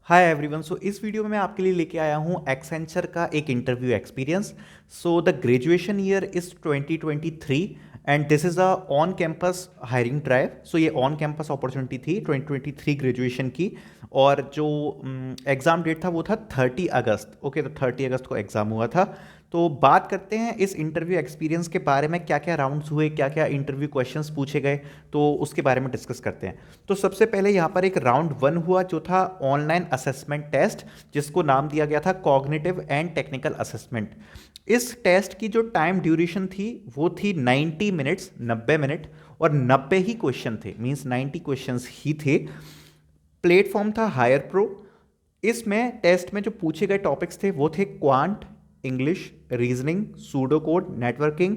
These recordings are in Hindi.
Hi everyone. सो इस वीडियो में मैं आपके लिए लेके आया हूँ एक्सेंचर का एक interview experience. So the graduation year is 2023 and this is a on campus hiring drive. So ये ऑन कैंपस अपॉर्चुनिटी थी 2023 ग्रेजुएशन की। और जो एग्ज़ाम डेट था वो था 30 अगस्त। ओके, तो 30 अगस्त को एग्ज़ाम हुआ था। तो बात करते हैं इस इंटरव्यू एक्सपीरियंस के बारे में, क्या क्या राउंड्स हुए, क्या क्या इंटरव्यू क्वेश्चंस पूछे गए, तो उसके बारे में डिस्कस करते हैं। तो सबसे पहले यहाँ पर एक राउंड 1 हुआ जो था ऑनलाइन असेसमेंट टेस्ट, जिसको नाम दिया गया था कॉग्निटिव एंड टेक्निकल असेसमेंट। इस टेस्ट की जो टाइम ड्यूरेशन थी वो थी 90 मिनट्स, 90 मिनट, और 90 ही क्वेश्चन थे, मींस 90 क्वेश्चंस ही थे। प्लेटफॉर्म था हायर प्रो। इसमें टेस्ट में जो पूछे गए टॉपिक्स थे वो थे quant, English, reasoning, pseudo code, networking,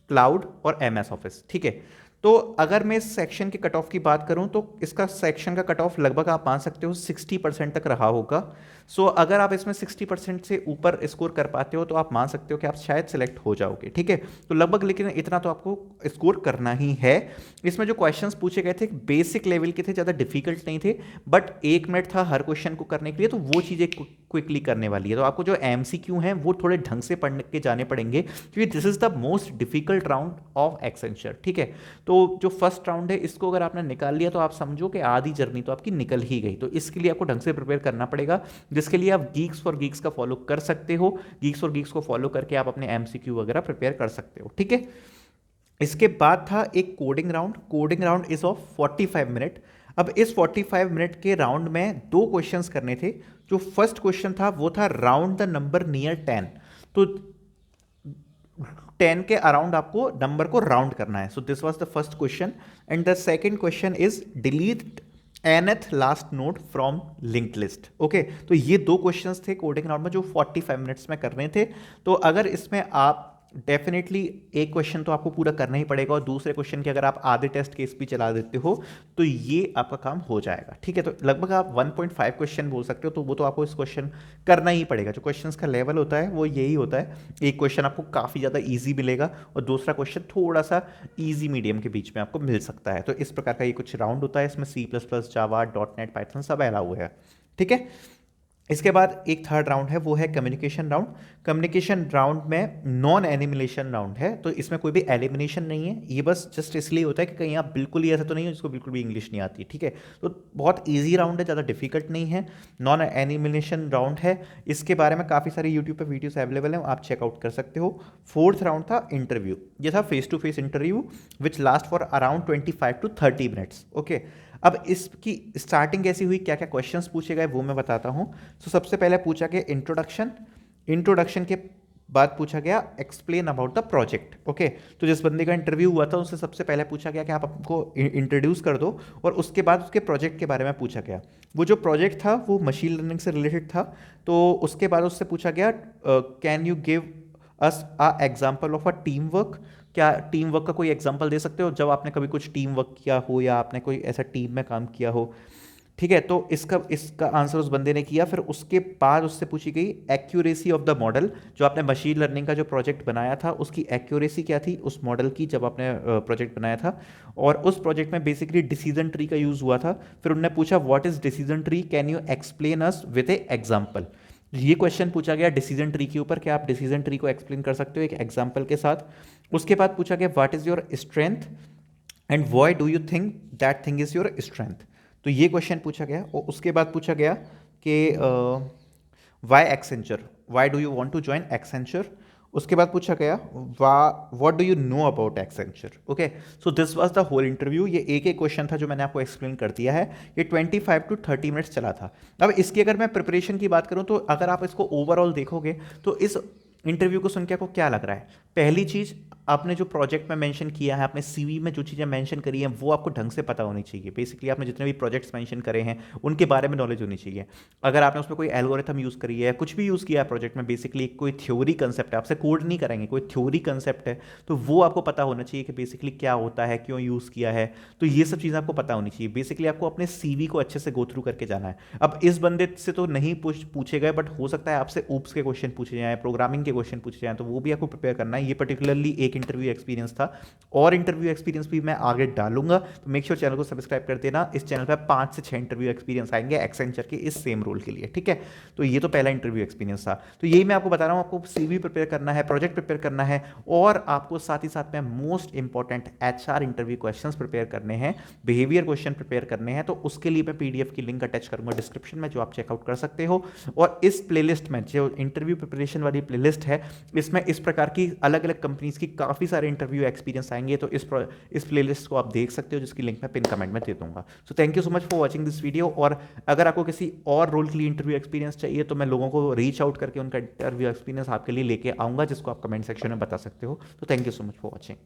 cloud और एमएस ऑफिस। ठीक है। तो अगर मैं इस सेक्शन के कट ऑफ की बात करूं तो इसका सेक्शन का कट ऑफ लगभग आप मान सकते हो 60% तक रहा होगा। सो अगर आप इसमें 60% से ऊपर स्कोर कर पाते हो तो आप मान सकते हो कि आप शायद सिलेक्ट हो जाओगे। ठीक है। तो लगभग, लेकिन इतना तो आपको स्कोर करना ही है। इसमें जो क्वेश्चंस पूछे गए थे बेसिक लेवल के थे, ज़्यादा डिफिकल्ट नहीं थे, बट 1 मिनट था हर क्वेश्चन को करने के लिए, तो वो चीज़ें क्विकली करने वाली है। तो आपको जो एमसीक्यू हैं वो थोड़े ढंग से पढ़ के जाने पड़ेंगे, क्योंकि this is the most difficult round of Accenture. ठीक है। तो जो फर्स्ट राउंड है इसको अगर आपने निकाल लिया तो आप समझो कि आधी जर्नी तो आपकी निकल ही गई। तो इसके लिए आपको ढंग से प्रिपेयर करना पड़ेगा, जिसके लिए आप गीक्स फॉर गीक्स का फॉलो कर सकते हो। गीक्स फॉर गीक्स को फॉलो करके आप अपने एमसीक्यू वगैरह प्रिपेयर कर सकते हो। ठीक है। इसके बाद था एक coding round. Coding round is of 45 minute. अब इस 45 मिनट के राउंड में दो क्वेश्चंस करने थे। जो फर्स्ट क्वेश्चन था वो था राउंड द नंबर नियर 10। तो 10 के अराउंड आपको नंबर को राउंड करना है। सो this was the first question and the second question is delete nth last node from linked list. Okay, तो ये दो क्वेश्चंस थे कोडिंग राउंड में जो 45 मिनट्स में करने थे। तो अगर इसमें आप डेफिनेटली एक क्वेश्चन तो आपको पूरा करना ही पड़ेगा, और दूसरे क्वेश्चन के अगर आप आधे टेस्ट केस भी चला देते हो तो ये आपका काम हो जाएगा। ठीक है। तो लगभग आप 1.5 क्वेश्चन बोल सकते हो, तो वो तो आपको इस क्वेश्चन करना ही पड़ेगा। जो क्वेश्चंस का लेवल होता है वो यही होता है, एक क्वेश्चन आपको काफ़ी ज़्यादा ईजी मिलेगा और दूसरा क्वेश्चन थोड़ा सा ईजी मीडियम के बीच में आपको मिल सकता है। तो इस प्रकार का ये कुछ राउंड होता है। इसमें C++, जावा, .NET, पाइथन सब अलाउ है। ठीक है। इसके बाद एक थर्ड राउंड है, वो है कम्युनिकेशन राउंड। कम्युनिकेशन राउंड में नॉन एलिमिनेशन राउंड है, तो इसमें कोई भी एलिमिनेशन नहीं है। ये बस जस्ट इसलिए होता है कि कहीं आप बिल्कुल ही ऐसा तो नहीं हो जिसको बिल्कुल भी इंग्लिश नहीं आती। ठीक है। तो बहुत इजी राउंड है, ज़्यादा डिफिकल्ट नहीं है, नॉन एलिमिनेशन राउंड है। इसके बारे में काफ़ी सारे यूट्यूब पर वीडियोस अवेलेबल हैं, आप चेकआउट कर सकते हो। फोर्थ राउंड था इंटरव्यू। ये था face to face interview which last for around 25 to 30 minutes. Okay. अब इसकी स्टार्टिंग कैसी हुई, क्या क्या क्वेश्चंस पूछे गए वो मैं बताता हूँ। तो सबसे पहले पूछा गया इंट्रोडक्शन। इंट्रोडक्शन के बाद पूछा गया explain about the project. Okay. तो जिस बंदे का इंटरव्यू हुआ था उससे सबसे पहले पूछा गया कि आप आपको इंट्रोड्यूस कर दो, और उसके बाद उसके प्रोजेक्ट के बारे में पूछा गया। वो जो प्रोजेक्ट था वो मशीन लर्निंग से रिलेटेड था। तो उसके बाद उससे पूछा गया can you give us a example of a team work. क्या टीम वर्क का कोई एग्जांपल दे सकते हो जब आपने कभी कुछ टीम वर्क किया हो या आपने कोई ऐसा टीम में काम किया हो। ठीक है। तो इसका इसका आंसर उस बंदे ने किया। फिर उसके बाद उससे पूछी गई एक्यूरेसी ऑफ द मॉडल। जो आपने मशीन लर्निंग का जो प्रोजेक्ट बनाया था उसकी एक्यूरेसी क्या थी उस मॉडल की, जब आपने प्रोजेक्ट बनाया था। और उस प्रोजेक्ट में बेसिकली डिसीजन ट्री का यूज़ हुआ था। फिर उन्होंने पूछा what is decision tree, can you explain us with a example. ये क्वेश्चन पूछा गया डिसीजन ट्री के ऊपर, क्या आप डिसीजन ट्री को एक्सप्लेन कर सकते हो एक एग्जाम्पल के साथ। उसके बाद पूछा गया what is your strength and why do you think that thing is your strength. तो ये क्वेश्चन पूछा गया। और उसके बाद पूछा गया कि why Accenture, why do you want to join Accenture. उसके बाद पूछा गया what do you know about Accenture. Okay. So this was the whole interview. ये एक एक क्वेश्चन था जो मैंने आपको एक्सप्लेन कर दिया है। ये 25 to 30 मिनट्स चला था। अब इसकी अगर मैं प्रिपरेशन की बात करूं तो अगर आप इसको ओवरऑल देखोगे तो इस इंटरव्यू को सुन के आपको क्या लग रहा है। पहली चीज़, आपने जो प्रोजेक्ट में मेंशन किया है, आपने सीवी में जो चीज़ें मेंशन करी हैं वो आपको ढंग से पता होनी चाहिए। बेसिकली आपने जितने भी प्रोजेक्ट्स मेंशन करे हैं उनके बारे में नॉलेज होनी चाहिए। अगर आपने उसमें कोई एल्गोरिथम यूज़ करी है, कुछ भी यूज़ किया है प्रोजेक्ट में, बेसिकली कोई थ्योरी कंसेप्ट है, आपसे कोड नहीं कराएंगे, कोई थ्योरी कंसेप्ट है, तो वो आपको पता होना चाहिए कि बेसिकली क्या होता है, क्यों यूज़ किया है। तो ये सब चीज़ें आपको पता होनी चाहिए। बेसिकली आपको अपने सीवी को अच्छे से गो थ्रू करके जाना है। अब इस बंदे से तो नहीं पूछे गए, बट हो सकता है आपसे ऊप्स के क्वेश्चन पूछे जाएँ, प्रोग्रामिंग के क्वेश्चन पूछे जाएँ, तो वो भी आपको प्रिपेयर करना ये पर्टिकुलरली एक इंटरव्यू एक्सपीरियंस था, और इंटरव्यू एक्सपीरियंस भी मैं आगे डालूंगा, तो मेक श्योर चैनल को सब्सक्राइब कर देना। इस चैनल पर 5 से 6 इंटरव्यू एक्सपीरियंस आएंगे एक्सेंचर के इस सेम रोल के लिए, ठीक है। तो ये तो पहला इंटरव्यू एक्सपीरियंस था। तो यही मैं आपको बता रहा हूँ, आपको सीवी प्रिपेयर करना है, प्रोजेक्ट प्रिपेयर करना है, और आपको साथ ही साथ में most important HR interview questions prepare करने हैं, बिहेवियर क्वेश्चन प्रिपेयर करने हैं। तो उसके लिए मैं पीडीएफ की लिंक अटैच करूंगा डिस्क्रिप्शन में, जो आप चेकआउट कर सकते हो। और इस प्लेलिस्ट में जो इंटरव्यू प्रिपरेशन वाली प्लेलिस्ट है, इसमें इस प्रकार की अलग अलग कंपनीज की काफी सारे इंटरव्यू एक्सपीरियंस आएंगे। तो इस प्लेलिस्ट को आप देख सकते हो, जिसकी लिंक मैं पिन कमेंट में दे दूंगा। So thank you so much for watching this video. और अगर आपको किसी और रोल के लिए इंटरव्यू एक्सपीरियंस चाहिए, तो मैं लोगों को रीच आउट करके उनका इंटरव्यू एक्सपीरियंस आपके लिए लेके आऊंगा, जिसको आप कमेंट सेक्शन में बता सकते हो। तो thank you so much for watching.